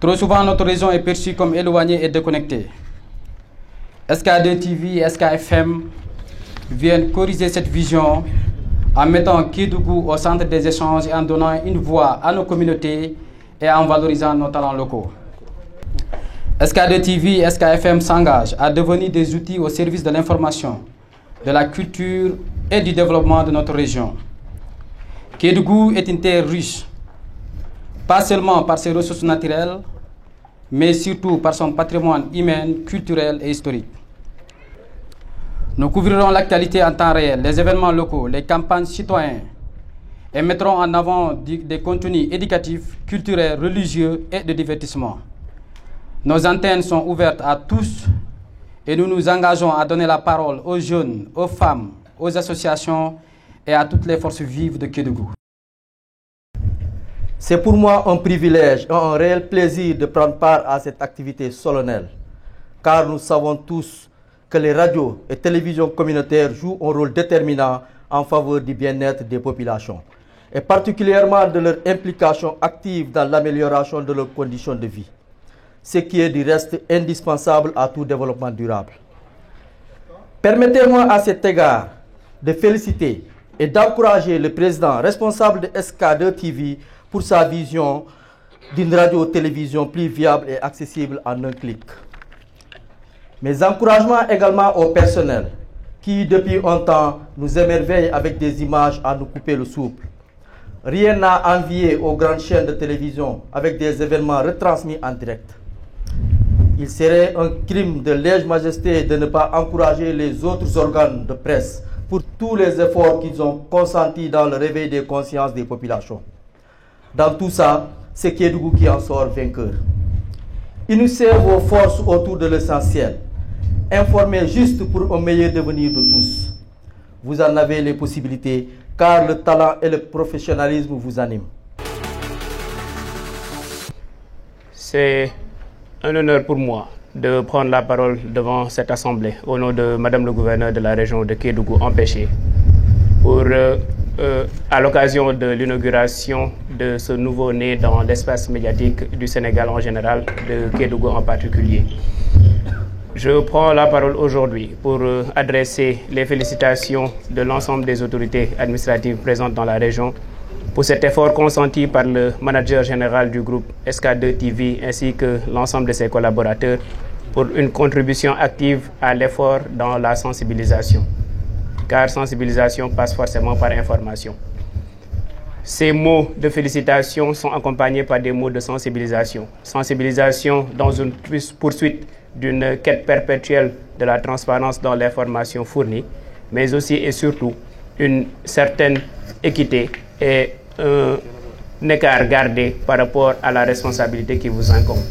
Trop souvent, notre région est perçue comme éloignée et déconnectée. SK2 TV et SKFM viennent corriger cette vision en mettant Kédougou au centre des échanges et en donnant une voix à nos communautés et en valorisant nos talents locaux. SK2 TV et SKFM s'engagent à devenir des outils au service de l'information, de la culture et du développement de notre région. Kédougou est une terre riche, pas seulement par ses ressources naturelles, mais surtout par son patrimoine humain, culturel et historique. Nous couvrirons l'actualité en temps réel, les événements locaux, les campagnes citoyennes et mettrons en avant des contenus éducatifs, culturels, religieux et de divertissement. Nos antennes sont ouvertes à tous et nous nous engageons à donner la parole aux jeunes, aux femmes, aux associations et à toutes les forces vives de Kédougou. C'est pour moi un privilège et un réel plaisir de prendre part à cette activité solennelle, car nous savons tous que les radios et télévisions communautaires jouent un rôle déterminant en faveur du bien-être des populations, et particulièrement de leur implication active dans l'amélioration de leurs conditions de vie, ce qui est du reste indispensable à tout développement durable. Permettez-moi à cet égard de féliciter et d'encourager le président responsable de SK2 TV pour sa vision d'une radio-télévision plus viable et accessible en un clic. Mes encouragements également au personnel qui, depuis un temps, nous émerveille avec des images à nous couper le souffle. Rien n'a envié aux grandes chaînes de télévision avec des événements retransmis en direct. Il serait un crime de lèse-majesté de ne pas encourager les autres organes de presse pour tous les efforts qu'ils ont consentis dans le réveil des consciences des populations. Dans tout ça, c'est Kédougou qui en sort vainqueur. Unissez vos forces autour de l'essentiel. Informez juste pour un meilleur devenir de tous. Vous en avez les possibilités, car le talent et le professionnalisme vous animent. C'est un honneur pour moi de prendre la parole devant cette assemblée au nom de Madame le gouverneur de la région de Kédougou empêché pour à l'occasion de l'inauguration de ce nouveau-né dans l'espace médiatique du Sénégal en général, de Kédougou en particulier. Je prends la parole aujourd'hui pour adresser les félicitations de l'ensemble des autorités administratives présentes dans la région pour cet effort consenti par le manager général du groupe SK2 TV ainsi que l'ensemble de ses collaborateurs pour une contribution active à l'effort dans la sensibilisation. Car sensibilisation passe forcément par information. Ces mots de félicitations sont accompagnés par des mots de sensibilisation. Sensibilisation dans une poursuite d'une quête perpétuelle de la transparence dans l'information fournie, mais aussi et surtout une certaine équité et un écart gardé par rapport à la responsabilité qui vous incombe.